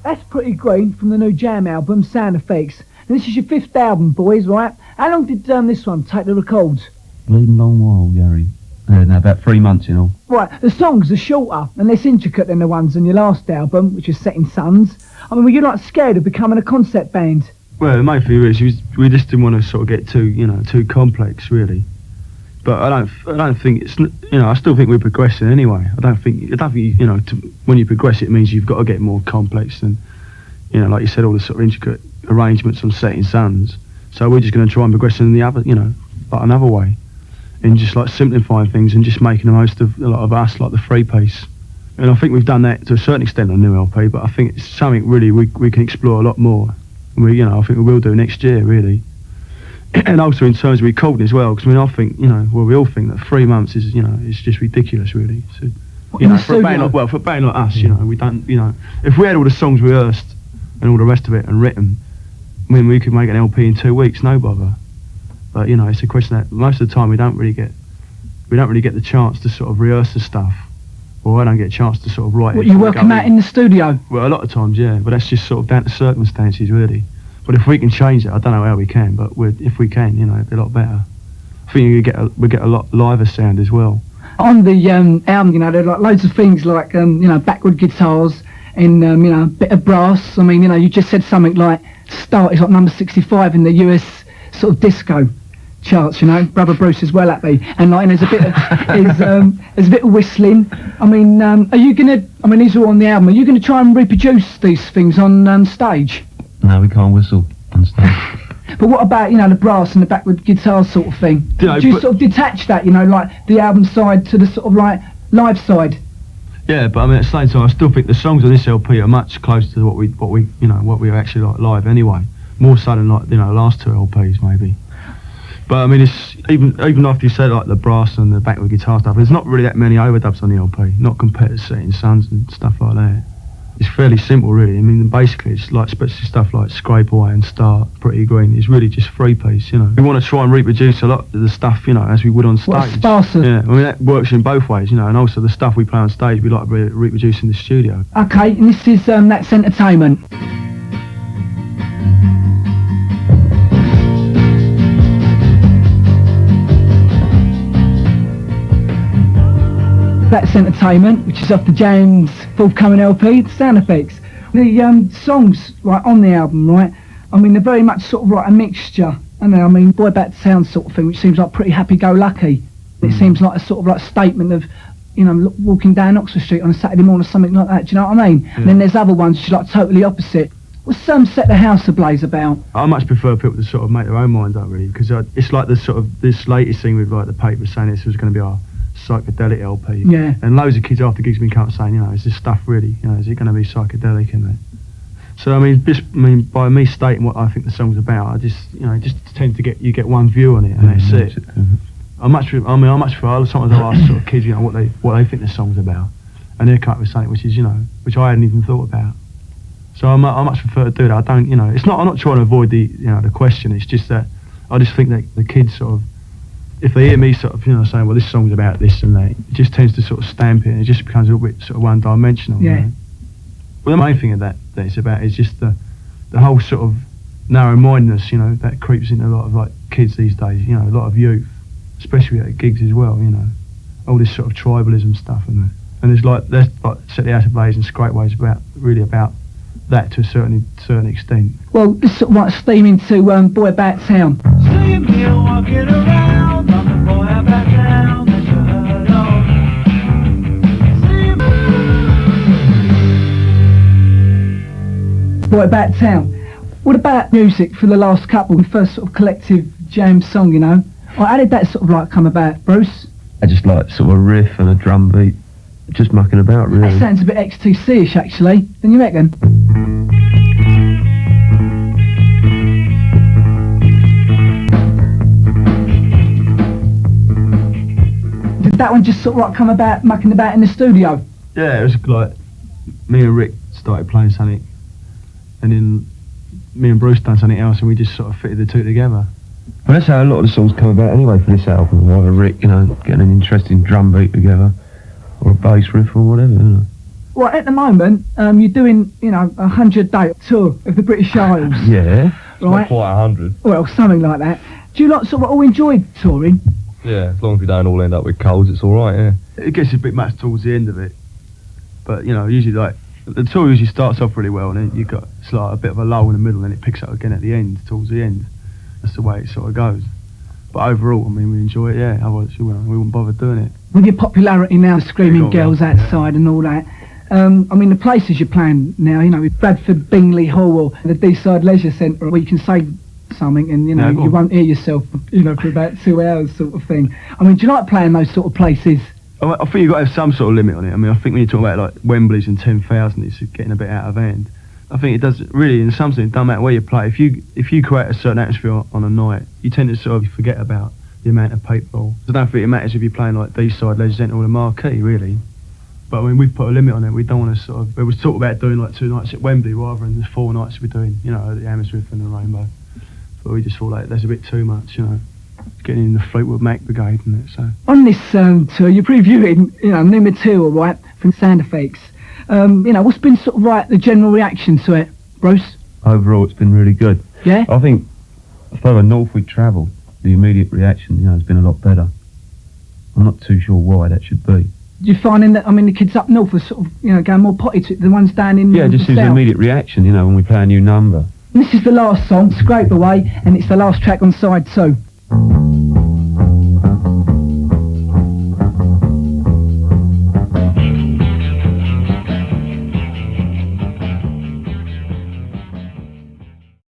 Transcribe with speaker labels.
Speaker 1: That's Pretty Green from the new Jam album, Sound Effects. And this is your 5th album, boys, right? How long did this one take to record?
Speaker 2: Bleeding long while, Gary. No, about 3 months, you know.
Speaker 1: Right, the songs are shorter and less intricate than the ones on your last album, which is Setting Suns. I mean, were you like scared of becoming a concept band?
Speaker 3: Well, the main thing is we just didn't want to sort of get too complex, really. But I don't think it's, I still think we're progressing anyway. I don't think when you progress, it means you've got to get more complex and, like you said, all the sort of intricate arrangements on Setting Suns. So we're just going to try and progress in the other, like another way, and just like simplifying things and just making the most of a lot of us, like the 3-piece. And I think we've done that to a certain extent on the new LP. But I think it's something really we can explore a lot more. And I think we will do next year, really. And also in terms of recording as well, because I think, we all think that 3 months is, it's just ridiculous, really. So, for a band like us, we don't, if we had all the songs rehearsed and all the rest of it and written, I mean, we could make an LP in 2 weeks, no bother. But it's a question that most of the time we don't really get the chance to sort of rehearse the stuff, or I don't get a chance to sort of write it.
Speaker 1: What, you work them out in the studio?
Speaker 3: Well, a lot of times, yeah, but that's just sort of down to circumstances, really. But if we can change it, I don't know how we can, but if we can, it'd be a lot better. I think we get a lot liver sound as well.
Speaker 1: On the album, there are like loads of things like backward guitars and a bit of brass. I mean, you just said something like Start is like number 65 in the US sort of disco charts. Brother Bruce is well happy, and there's a bit of there's a bit of whistling. I mean, are you gonna? I mean, these are all on the album. Are you gonna try and reproduce these things on stage?
Speaker 2: No, we can't whistle on stage.
Speaker 1: But what about, the brass and the backward guitar sort of thing? Do you sort of detach that, like the album side to the sort of like live side?
Speaker 3: Yeah, but I mean, at the same time, I still think the songs on this LP are much closer to what we actually like live anyway. More so than like, the last 2 LPs maybe. But I mean, it's even after you say like the brass and the backward guitar stuff, there's not really that many overdubs on the LP, not compared to Setting Suns and stuff like that. It's fairly simple, really. I mean, basically, it's like especially stuff like Scrape Away and Start, Pretty Green. It's really just 3-piece, We want to try and reproduce a lot of the stuff, as we would on stage.
Speaker 1: Sparser.
Speaker 3: Yeah, I mean, that works in both ways, and also the stuff we play on stage, we like to reproduce in the studio.
Speaker 1: Okay, and this is That's Entertainment. That's Entertainment, which is off the James forthcoming LP, Sound Effects. The songs on the album, right? I mean, they're very much sort of like a mixture, and I mean, Boy Back to Town sort of thing, which seems like pretty happy-go-lucky. It seems like a sort of like statement of, walking down Oxford Street on a Saturday morning or something like that. Do you know what I mean? Yeah. And then there's other ones which are like totally opposite. What's Set the House ablaze about?
Speaker 3: I much prefer people to sort of make their own mind up, really, because it's like this latest thing with like the paper saying this was going to be our psychedelic LP.
Speaker 1: Yeah.
Speaker 3: And loads of kids after gigs been coming saying, is this stuff really, is it going to be psychedelic in there? So I mean, by me stating what I think the song's about, I just, just tend to get one view on it, and that's it. I much prefer. Sometimes I ask sort of kids, what they think the song's about, and they'll come up with something which is, which I hadn't even thought about. So I much prefer to do that. I don't, it's not. I'm not trying to avoid the, the question. It's just that I just think that the kids sort of, if they hear me sort of, saying, well, this song's about this and that, it just tends to sort of stamp it, and it just becomes a little bit sort of one-dimensional.
Speaker 1: Yeah.
Speaker 3: Well, the main thing of that it's about is just the whole sort of narrow-mindedness, that creeps into a lot of like kids these days. A lot of youth, especially at gigs as well. All this sort of tribalism stuff and that. And there's like Set the House ablaze and Scrape Away is about that to a certain extent.
Speaker 1: Well, this sort of like steaming to Boy About Town.
Speaker 4: Steam here walking around, I'm the boy about town that you heard of.
Speaker 1: Boy About Town. What about music for the last couple, the first sort of collective jam song, How did that sort of like come about, Bruce?
Speaker 2: I just like sort of a riff and a drum beat, just mucking about, really.
Speaker 1: That sounds a bit XTC-ish, actually. Don't you reckon? Did that one just sort of like come about, mucking about in the studio?
Speaker 3: Yeah, it was like me and Rick started playing something, and then me and Bruce done something else, and we just sort of fitted the two together.
Speaker 2: Well, that's how a lot of the songs come about anyway for this album. Either Rick, getting an interesting drum beat together, or a bass riff or whatever.
Speaker 1: Well, at the moment, you're doing, you know, 100-day tour of the British Isles.
Speaker 2: Yeah.
Speaker 5: It's
Speaker 1: Right.
Speaker 5: not quite 100.
Speaker 1: Well, something like that. Do you lot sort of all enjoy touring?
Speaker 5: Yeah, as long as we don't all end up with colds, it's all right. Yeah.
Speaker 3: It gets a bit much towards the end of it, but you know, usually like the tour usually starts off really well, and then you got it's like a bit of a lull in the middle, and it picks up again at the end, towards the end. That's the way it sort of goes. But overall, I mean, we enjoy it. Yeah, otherwise we wouldn't bother doing it.
Speaker 1: With your popularity now, Screaming
Speaker 3: Sure,
Speaker 1: Girls
Speaker 3: yeah.
Speaker 1: outside and all that. I mean, the places you're playing now, you know, with Bradford, Bingley Hall, or the D-Side Leisure Centre, where you can say something and, you know,
Speaker 3: Yeah, go
Speaker 1: you
Speaker 3: on.
Speaker 1: won't hear yourself, you know, for about 2 hours sort of thing. I mean, do you like playing those sort of places?
Speaker 3: I think you've got to have some sort of limit on it. I mean, I think when you talk about like Wembley's and 10,000, it's getting a bit out of hand. I think it does really, in some sense, it doesn't matter where you play. If you create a certain atmosphere on a night, you tend to sort of forget about the amount of people. So I don't think it matters if you're playing like D-Side, Leisure Centre or the Marquee, really. But I mean, we've put a limit on it. We don't want to sort of. We was talking about doing like 2 nights at Wembley rather than the 4 nights we're doing, you know, at the Hammersmith and the Rainbow. But we just thought like that's a bit too much, you know, getting in the Fleetwood Mac Brigade and it. So
Speaker 1: On this tour, you're previewing, you know, new material, right, from Sound Effects. You know, what's been sort of the general reaction to it, Bruce?
Speaker 2: Overall, it's been really good.
Speaker 1: Yeah?
Speaker 2: I think the further north we travel, the immediate reaction, you know, has been a lot better. I'm not too sure why that should be.
Speaker 1: You're finding that, I mean, the kids up north are sort of, you know, going more potty to it, the ones down in
Speaker 2: Yeah,
Speaker 1: the
Speaker 2: just his
Speaker 1: south.
Speaker 2: immediate reaction, you know, when we play a new number.
Speaker 1: This is the last song, Scrape Away, and it's the last track on side 2.